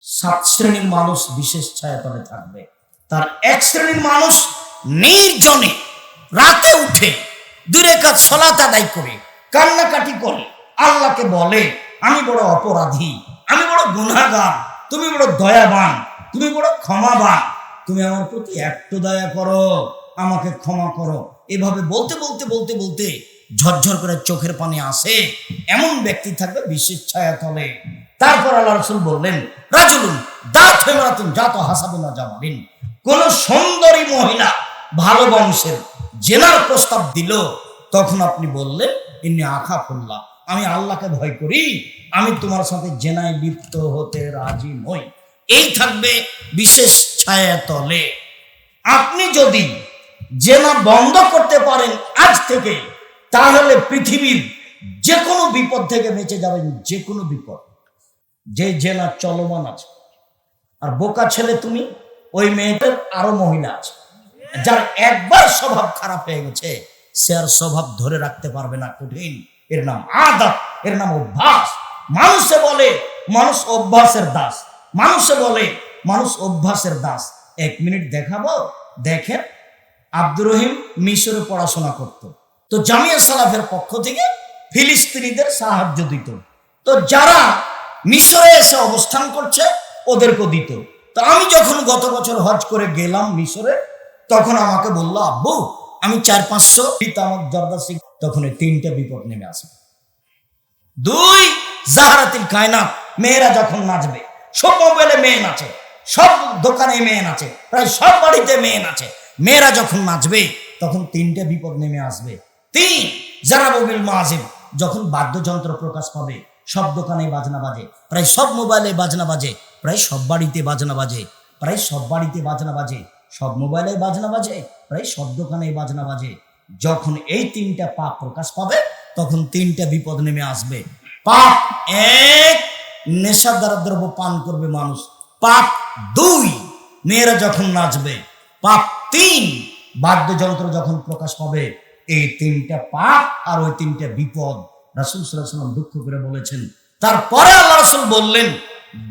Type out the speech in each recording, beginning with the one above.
সাত শ্রেণীর মানুষ বিশেষ ছায়াতলে থাকবে। তার এক শ্রেণীর মানুষ নির্জনে রাতে উঠে 2 রাকাত সালাত আদায় করে কান্নাকাটি করে আল্লাহকে বলে, আমি বড় অপরাধী, আমি বড় গুনাহগার, তুমি বড় দয়াবান, তুমি বড় ক্ষমাবান, তুমি আমার প্রতি একটু দয়া করো, আমাকে ক্ষমা করো। এভাবে বলতে বলতে বলতে বলতে ঝরঝর করে চোখের পানি আসে, এমন ব্যক্তি থাকবে বিশেষ ছায়াতলে। তারপর আল্লাহ রাসূল বললেন, রাজুলুন দাত হেমারাতুন জাত হাসাবিনা জামালিন, কোন সুন্দরী মহিলা ভালো বংশের জেনার প্রস্তাব দিল, তখন আপনি বললেন, ইন্নী আখাফুল্লাহ, আমি আল্লাহকে ভয় করি, আমি তোমার সাথে জেনায় লিপ্ত হতে রাজি নই। এই থাকবে বিশেষ ছায়াতলে। আপনি যদি জেনা বন্ধ করতে পারেন আজ থেকে, তাহলে পৃথিবীর যে কোনো বিপদ থেকে বেঁচে যাবেন, যে কোনো বিপদ। যে জেনা চলমান আছে, আর বোকা ছেলে তুমি, ওই মেয়েটার আরো মহিলা আছে, যার একবার স্বভাব খারাপ হয়ে গেছে, সে আর স্বভাব ধরে রাখতে পারবে না, কঠিন। এর নাম আদত, এর নাম অভ্যাস। মানুষে বলে মানুষ অভ্যাসের দাস, মানুষে বলে মানুষ অভ্যাসের দাস। 1 মিনিট দেখাবো, দেখেন। আব্দুর রহিম মিশরে পড়াশোনা করত, তো জামিয়া সালাফের পক্ষ থেকে ফিলিস্তিনিদের সাহায্য দিত। তো যারা মিশরে এসে অবস্থান করছে ওদেরকে দিত। তো আমি যখন গত বছর হজ করে গেলাম মিশরে, তখন আমাকে বললো, আব্বু আমি 400-500 তামাক জর্দা শিখ। তখন 3টে বিপদ নেমে আসে। 2, জাহারাতিল কায়নাত, মেয়েরা যখন নাচবে, সব মোবাইলে মেয়ে নাচে, সব দোকানে মেয়ে নাচে, প্রায় সব বাড়িতে মেয়ে নাচে, মেয়েরা যখন নাচবে তখন 3টে বিপদ নেমে আসবে। 3, জারাবুল মাজিব, যখন বাদ্যযন্ত্র প্রকাশ পাবে, সব দোকানে বাজনা বাজে, প্রায় সব মোবাইলে বাজনা বাজে, প্রায় সব বাড়িতে বাজনা বাজে, প্রায় সব বাড়িতে বাজনা বাজে, সব মোবাইলে বাজনা বাজে, প্রায় সব দোকানে বাজনা বাজে। যখন এই 3টা পাপ প্রকাশ পাবে, তখন 3টা বিপদ নেমে আসবে। পাপ 1, নেশাদার দ্রব্য পান করবে মানুষ। পাপ 2, মেয়েরা যখন নাচবে। পাপ 3, বাদ্যযন্ত্র যখন প্রকাশ পাবে। এই 3টা পাপ আর ওই 3টা বিপদ রাসূল সাল্লাল্লাহু আলাইহি ওয়াসাল্লাম দুঃখ করে বলেছেন। তারপরে আল্লাহ রাসূল বললেন,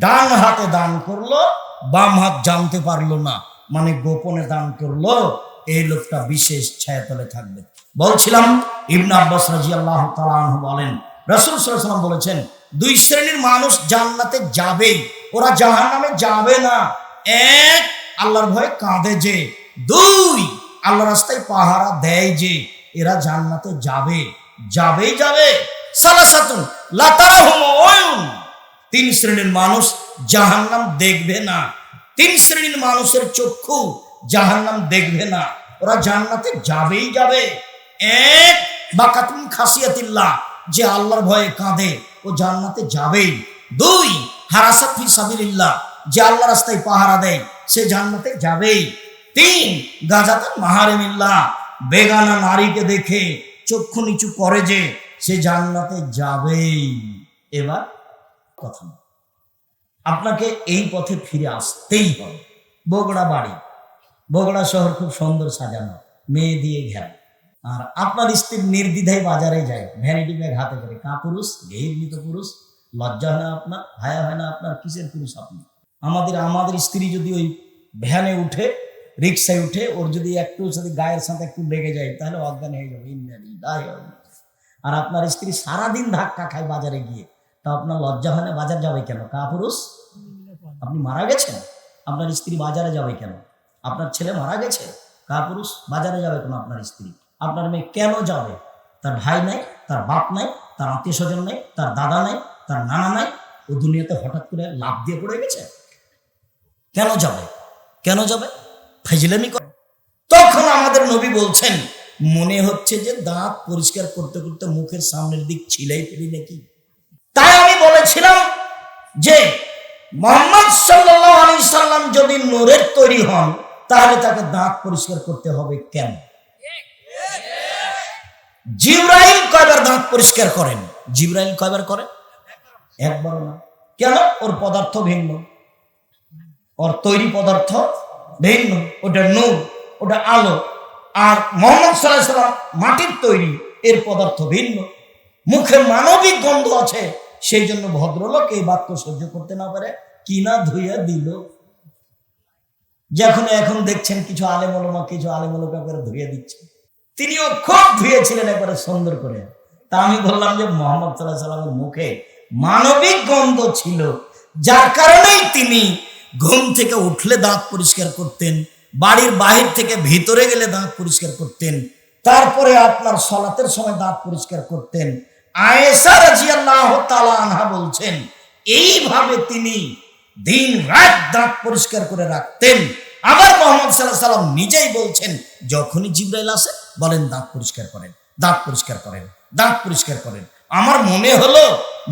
ডান হাতে দান করলো, বাম হাত জানতে পারলো না, মানে গোপনে দান করলো, এই লোকটা বিশেষ ছায়াতলে থাকবে। বলছিলাম, ইবনে আব্বাস রাদিয়াল্লাহু তাআলা আনহু বলেন, রাসূল সাল্লাল্লাহু আলাইহি ওয়াসাল্লাম বলেছেন, 2 শ্রেণীর মানুষ জান্নাতে যাবে, ওরা জাহান্নামে যাবে না। 1, আল্লাহর ভয়ে কাঁদে যে। 2, আল্লাহর রাস্তায় পাহারা দেয় যে। এরা জান্নাতে যাবে, যাবেই যাবে। সালাসাতুন লা তারাহুম উয়ুন, 3 শ্রেণীর মানুষ জাহান্নাম দেখবে না। 3 শ্রেণীর মানুষের চক্ষু জাহান্নাম দেখবে না, ওরা জান্নাতে যাবেই যাবে। 1, বাকাতুন খাসিয়াতিল্লাহ, যে আল্লাহর ভয়ে কাঁদে, ও জান্নাতে যাবেই। 2, হারাসাত ফি সাবিলিল্লাহ, যে আল্লাহর রাস্তায় পাহারা দেয়, সে জান্নাতে যাবেই। 3, গাজাতান মাহারিমিল্লাহ, বেগানা নারীকে দেখে চক্ষু নিচু করে যে, সে জান্নাতে যাবেই। এবার কথা, আপনাকে এই পথে ফিরে আসতেই হবে। বগুড়া বাড়ি, বগুড়া শহর খুব সুন্দর সাজানো, মেয়ে দিয়ে ঘেরা, আর আপনার স্ত্রী নির্দ্বিধায় বাজারে যায়, ভ্যানিটি ব্যাগ হাতে করে। কাপুরুষ, ঘৃণিত পুরুষ, লজ্জা হয় না আপনার, হায়া হয় না আপনার? কিসের পুরুষ আপনি? আমাদের স্ত্রী যদি ওই ভ্যানে উঠে, রিক্সায় উঠে, ওর যদি একটু যদি গায়ের সাথে একটু লেগে যায়, তাহলে অজ্ঞান হয়ে যাবে। আর আপনার স্ত্রী সারাদিন ধাক্কা খায় বাজারে গিয়ে, তা আপনার লজ্জা হয় না? বাজার যাবে কেন? কাপুরুষ, আপনি মারা গেছেন, আপনার স্ত্রী বাজারে যাবে কেন? আপনার ছেলে মারা গেছে, কাপুরুষ, বাজারে যাবে কেন আপনার স্ত্রী? আপনার মেয়ে কেন যাবে? তার ভাই নাই, তার বাপ নাই, তার আত্মীয় স্বজন নেই, তার দাদা নাই, তার নানা নাই, ও দুনিয়াতে হঠাৎ করে লাফ দিয়ে পড়ে গেছে, কেন যাবে? কেন যাবে? ফাজলামি করে। তখন আমাদের নবী বলছেন, মনে হচ্ছে যে দাঁত পরিষ্কার করতে করতে মুখের সামনের দিক ছিলাই ফেলি নাকি। তাই আমি বলেছিলাম যে মুহাম্মদ সাল্লাল্লাহু আলাইহি সাল্লাম যদি নূরের তৈরি হন, তাহলে তাকে দাঁত পরিষ্কার করতে হবে কেন? জিবরাইল কয়বার দাঁত পরিষ্কার করেন? জিবরাইল কয়বার করেন? একবারও না। কেন? ওর পদার্থ ভিন্ন, ওর তৈরি পদার্থ ভিন্ন, ওটা নূর, ওটা আলো। আর মুহাম্মদ সাল্লাল্লাহু আলাইহি সাল্লাম মাটির তৈরি, এর পদার্থ ভিন্ন, মুখে মানবিক গন্ধ আছে, সেই জন্য ভদ্রলোক এই বাক্য সহ্য করতে না পারে কিনা ধুইয়া দিল। যখন এখন দেখছেন কিছু আলেম ওলামা করে ধুয়ে দিচ্ছে, তিনিও খুব ধুয়েছিলেন একবারে সুন্দর করে। তা আমি বললাম যে মুহাম্মদ সাল্লাল্লাহু আলাইহি ওয়াসাল্লামের মুখে মানবিক গন্ধ ছিল, যার কারণেই তিনি ঘুম থেকে উঠলে দাঁত পরিষ্কার করতেন, বাড়ির বাহির থেকে ভিতরে গেলে দাঁত পরিষ্কার করতেন, তারপরে আপনার সালাতের সময় দাঁত পরিষ্কার করতেন। আয়েশা রাদিয়াল্লাহু তাআলা আনহা বলছেন এইভাবে তিনি দিন রাত দাঁত পরিষ্কার করে রাখতেন। আবার মুহাম্মদ সাল্লাল্লাহু আলাইহি ওয়াসাল্লাম নিজেই বলছেন যখনই জিবরাইল আসে বলেন দাঁত পরিষ্কার করেন, দাঁত পরিষ্কার করেন, দাঁত পরিষ্কার করেন। আমার মনে হলো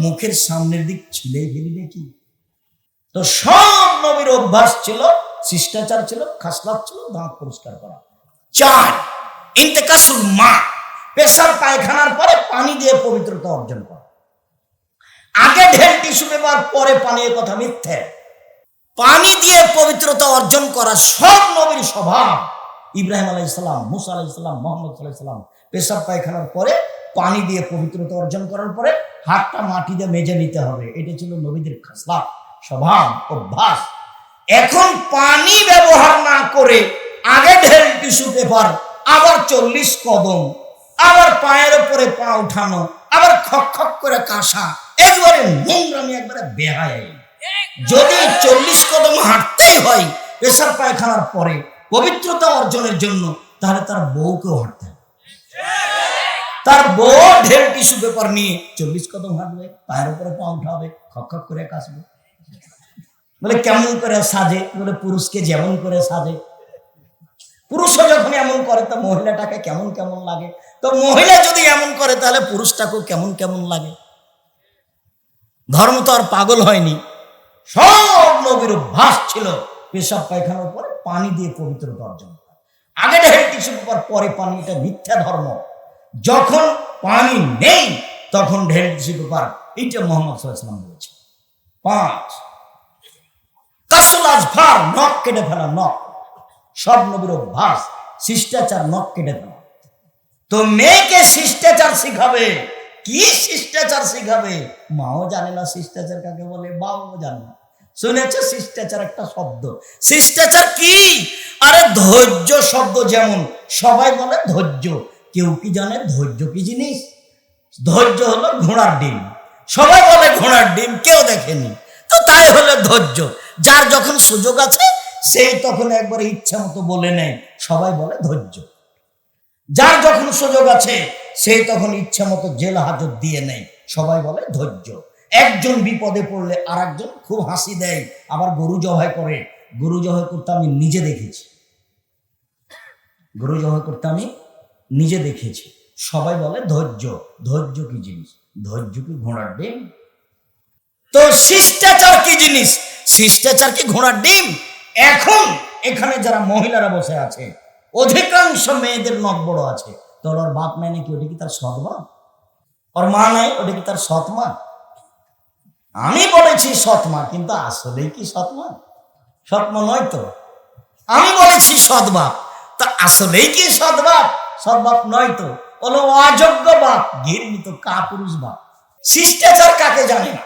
মুখের সামনের দিক ছিলে ফেলি নাকি। তো সব নবীর অভ্যাস ছিল, শিষ্টাচার ছিল, খাসলাত ছিল দাঁত পরিষ্কার করা। 4 ইন্তেকাসুল মা, পেশাব পায়খানার পরে পানি দিয়ে পবিত্রতা অর্জন করা। আগে ঢেল টিস্যু ব্যবহার পরে পানির কথা মিথ্যে। পানি দিয়ে পবিত্রতা অর্জন করা সব নবীর স্বভাব। ইব্রাহিম আলাইহিস সালাম, মুসা আলাইহিস সালাম, মুহাম্মদ সাল্লাল্লাহু আলাইহি সাল্লাম পেশাব পায়খানার পরে পানি দিয়ে পবিত্রতা অর্জন করার পরে হাতটা মাটি দিয়ে মেজে নিতে হবে। এটা ছিল নবীদের খাসলাত, স্বভাব, অভ্যাস। এখন পানি ব্যবহার না করে আগে ঢেল টিস্যু পেপার, আবার 40 কদম, আবার পায়ের উপরে পা উঠানো, আবার খক খক করে কাশা, একবারে নোংরামি, একবারে বেহায়া। যদি 40 কদম হাঁটতেই হয় পেশাব পায়খানার পরে পবিত্রতা অর্জনের জন্য, তাহলে তার বউকেও হাঁটতে হবে। তার বউ ঢেল টিস্যু পেপার নিয়ে 40 কদম হাঁটবে, পায়ের উপরে পা উঠাবে, খক খক করে কাশবে। বলে কেমন করে সাজে? বলে পুরুষকে যেমন করে সাজে। পুরুষও যখন এমন করে তো মহিলাটাকে কেমন কেমন লাগে। তো মহিলা যদি এমন করে তাহলে পুরুষটাকেও কেমন কেমন লাগে। ধর্ম তো আর পাগল হয়নি। সব নবীর অভ্যাস ছিল পেশাব পায়খানার পরে পানি দিয়ে পবিত্রতা অর্জন করা। আগে ঢেল টিস্যু পেপার পরে পানি, এটা মিথ্যা ধর্ম। যখন পানি নেই তখন ঢেল টিস্যু পেপার, এইটা মুহাম্মদ সাল্লাল্লাহু আলাইহি ওয়াসাল্লাম বলেছেন। 5 কাসুল আজফার, নখ কেটে ফেলা। নখ সব নবীর অভ্যাস, শিষ্টাচার, নখ কেটে ফেলা। তো মেয়েকে শিষ্টাচার শিখাবে, কি শিষ্টাচার শিখাবে? মাও জানে না শিষ্টাচার কাকে বলে, বাবাও জানে না। শুনেছে শিষ্টাচার একটা শব্দ, শিষ্টাচার কি? আরে ধৈর্য শব্দ যেমন সবাই বলে ধৈর্য, কেউ কি জানে ধৈর্য কি জিনিস? ধৈর্য হলো ঘোড়ার ডিম, সবাই বলে ঘোড়ার ডিম, কেউ দেখেনি। তো তাই হলো ধৈর্য। যার যখন সুযোগ আছে সেই তখন একবার ইচ্ছা মতো বলে নেয়, সবাই বলে ধৈর্য। যার যখন সুযোগ আছে সেই তখন ইচ্ছা মতো জেল হাজত দিয়ে নেয়, সবাই বলে ধৈর্য। একজন বিপদে পড়লে আর একজন খুব হাসি দেয়, আবার গরু জবাই করে। গরু জবাই করতে আমি নিজে দেখেছি, গরু জবাই করতে আমি নিজে দেখেছি। সবাই বলে ধৈর্য। ধৈর্য কি জিনিস? ধৈর্য কি ঘোড়ার ডিম? তো শিষ্টাচার কি জিনিস? শিষ্টাচার কি ঘোড়ার ডিম? এখন এখানে যারা মহিলারা বসে আছে, অধিকাংশ মেয়েদের নখ বড় আছে। তো ওর বাপ নাই নাকি? ওটা কি তার সৎ বাপ? ওর মা নাই, ওটা কি তার সৎ মা? আমি বলেছি সৎ মা, কিন্তু আসলেই কি সৎ মা? সৎ মা নয় তো। আমি বলেছি সৎ বাপ, তা আসলেই কি সৎ বাপ? সৎ বাপ নয় তো, হলো অযোগ্য বাপ, ঘৃণিত কাপুরুষ বাপ। শিষ্টাচার কাকে জানে না?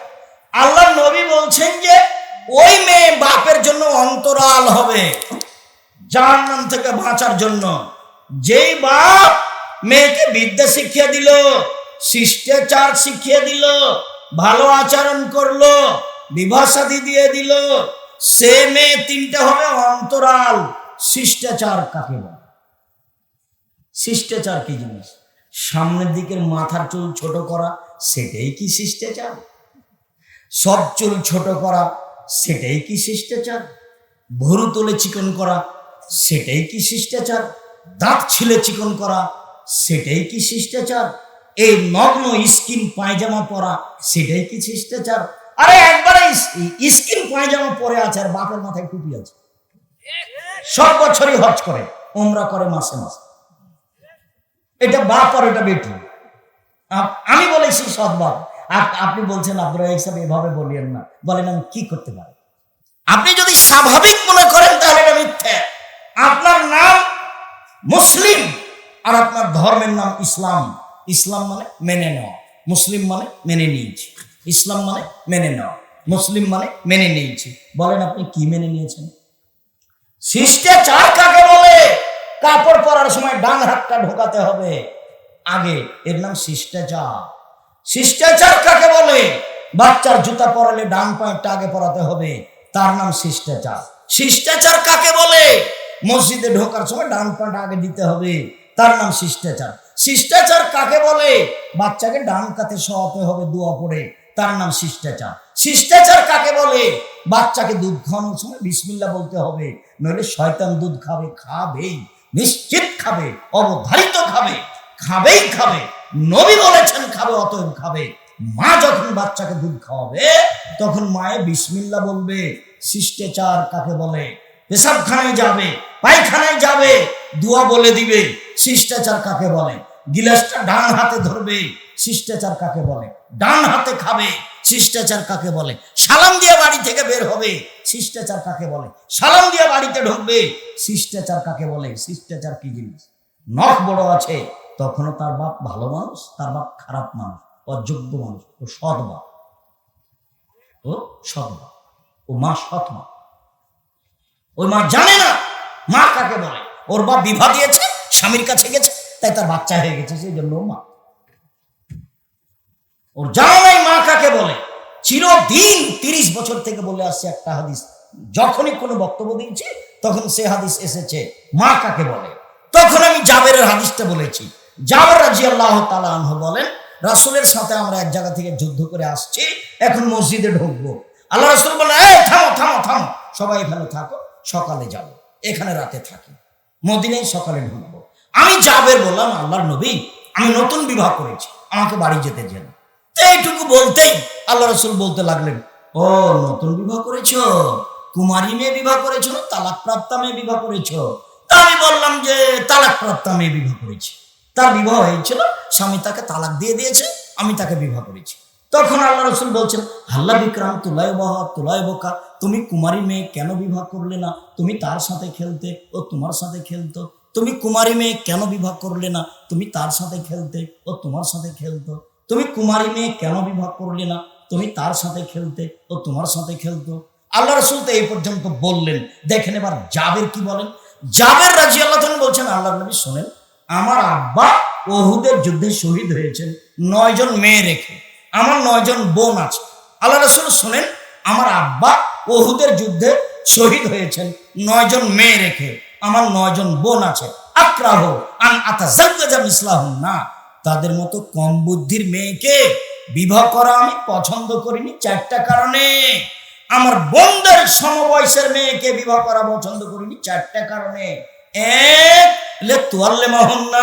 আল্লাহ নবী বলছেন যে ওই মেয়ে বাপের জন্য অন্তরাল হবে জাহান্নাম থেকে বাঁচার জন্য। যেই বাপ মেয়েকে বিদ্যা শিখিয়ে দিল, শিষ্টাচার শিখিয়ে দিল, ভালো আচরণ করলো, বিবাহ শাদী দিয়ে দিল, সে মেয়ে 3টা হবে অন্তরাল। শিষ্টাচার কাকে বলে? শিষ্টাচার কি জিনিস? সামনের দিকের মাথার চুল ছোট করা, সেটাই কি শিষ্টাচার? সব চুল ছোট করা, সেটাই কি শিষ্টাচার? ভুরু তুলে চিকন করা, সেটাই কি শিষ্টাচার? দাঁত ছিলে চিকন করা, সেটাই কি শিষ্টাচার? এই নগ্ন স্কিন পায়জামা পরা, সেটাই কি শিষ্টাচার? আরে একবারে স্কিন পায়জামা পরে আছে আর বাপের মাথায় টুপি আছে, সব বছরই হজ করে, উমরা করে মাসে মাসে। এটা বাপ আর এটা বেটি। আমি বলেছি সৎ বাপ, আপনি বলছেন আব্দুর রাজ্জাক সাহেব এভাবে বলিয়েন না। বলেন আমি কি করতে পারি? আপনি যদি স্বাভাবিক মনে করেন তাহলে এটা মিথ্যা। আপনার নাম মুসলিম আর আপনার ধর্মের নাম ইসলাম। ইসলাম মানে মেনে নেওয়া, মুসলিম মানে মেনে নিয়েছি, ইসলাম মানে মেনে নেওয়া। মুসলিম মানে মেনে নিয়েছি। বলেন আপনি কি মেনে নিয়েছেন? শিষ্টাচার কাকে বলে? কাপড় পরার সময় ডান হাতটা ঢোকাতে হবে আগে, এর নাম শিষ্টাচার। শিষ্টাচার কাকে বলে? বাচ্চার জুতা পরালে ডান পায়েরটা আগে পরাতে হবে, তার নাম শিষ্টাচার। শিষ্টাচার কাকে বলে? মসজিদে ঢোকার সময় ডান পাটা আগে দিতে হবে, তার নাম শিষ্টাচার। শিষ্টাচার কাকে বলে? বাচ্চাকে ডান কাতে শোয়াতে হবে দোয়া পড়ে, তার নাম শিষ্টাচার। শিষ্টাচার কাকে বলে? বাচ্চাকে দুধ খাওয়ানোর সময় বিসমিল্লাহ বলতে হবে, নইলে শয়তান দুধ খাবে, খাবেই, নিশ্চিত খাবে, অবধারিত খাবে, খাবেই খাবে। নবী বলেছেন খাবে, অতএব খাবে। মা যখন বাচ্চাকে দুধ খাওয়াবে তখন মায়ে বিসমিল্লাহ বলবে। শিষ্টাচার কাকে বলে? পেশাবখানায় যাবে, পায়খানায় যাবে, দোয়া বলে দিবে। শিষ্টাচার কাকে বলে? গিলাসটা ডান হাতে ধরবে। শিষ্টাচার কাকে বলে? ডান হাতে খাবে। শিষ্টাচার কাকে বলে? সালাম দিয়ে বাড়ি থেকে বের হবে। শিষ্টাচার কাকে বলে? সালাম দিয়ে বাড়িতে ঢুকবে। শিষ্টাচার কাকে বলে? শিষ্টাচার কি জিনিস? নখ বড় আছে তখনও তার বাপ ভালো মানুষ, তার বাপ খারাপ মানুষ, অযোগ্য মানুষ, ও সৎ বাপ, ও সৎ বাপ, ও মা সৎ মা। ওই মা জানে না মা কাকে বলে। ওর বাপ বিবাহ দিয়েছে, স্বামীর কাছে গেছে, তাই তার বাচ্চা হয়ে গেছে, সেই জন্য মা। ওর জানা নাই মা কাকে বলে। চিরদিন 30 বছর থেকে বলে আসছে একটা হাদিস, যখনই কোনো বক্তব্য দিয়েছি তখন সে হাদিস এসেছে মা কাকে বলে। তখন আমি জাবেরের হাদিসটা বলেছি। জাবের রাদিয়াল্লাহু তাআলা আনহু বলেন, রাসূলের সাথে আমরা এক জায়গা থেকে যুদ্ধ করে আসছি, এখন মসজিদে ঢুকবো। আল্লাহ রাসূল বলেন, এই থামো থামো থামো, সবাই এখানে থাকো, সকালে যাব, এখানে রাতে থাকি, মদিনায় সকালে ঢুকবো। আমি জাবের বললাম, আল্লাহর নবী, আমি নতুন বিবাহ করেছি, আমাকে বাড়ি যেতে দেন। এইটুকু বলতেই আল্লাহ রাসূল বলতে লাগলেন, ও নতুন বিবাহ করেছো? কুমারী মেয়ে বিবাহ করেছো না তালাক প্রাপ্তা মেয়ে বিবাহ করেছো? তা আমি বললাম যে তালাক প্রাপ্তা মেয়ে বিবাহ করেছি। তার বিবাহ হয়েছিল, স্বামী তাকে তালাক দিয়ে দিয়েছে, আমি তাকে বিবাহ করেছি। তখন আল্লাহ রাসূল বলছেন, হাল্লা বিক্রাম তুলাই বাহা তুলাই বোকা, তুমি কুমারী মেয়ে কেন বিবাহ করলে না? তুমি তার সাথে খেলতে, ও তোমার সাথে খেলতো। তুমি কুমারী মেয়ে কেন বিবাহ করলে না? তুমি তার সাথে খেলতে, ও তোমার সাথে খেলতো। তুমি কুমারী মেয়ে কেন বিবাহ করলে না? তুমি তার সাথে খেলতে, ও তোমার সাথে খেলতো। আল্লাহ রাসূল তো এই পর্যন্ত বললেন। দেখেন এবার জাবের কি বলেন। জাবের রাদিয়াল্লাহু তাআলা বলছেন, আল্লাহর নবী শোনেন, আমার আব্বা উহুদের যুদ্ধে শহীদ হয়েছেন 9 জন মেয়ে রেখে, আমার 9 জন বোন আছে। আল্লাহ রাসূল শোনেন, আমার আব্বা উহুদের যুদ্ধে শহীদ হয়েছেন 9 জন মেয়ে রেখে, আমার 9 জন বোন আছে। আকরাহু আন আতাজাওয়াজা মিসলাহুন্না, তাদের মতো কম বুদ্ধির মেয়েকে বিবাহ করা আমি পছন্দ করিনি 4টা কারণে। আমার বোনদের সমবয়সের মেয়েকে বিবাহ করা পছন্দ করিনি 4টা কারণে। এক, লে তুয়াল্লিমাহুন্না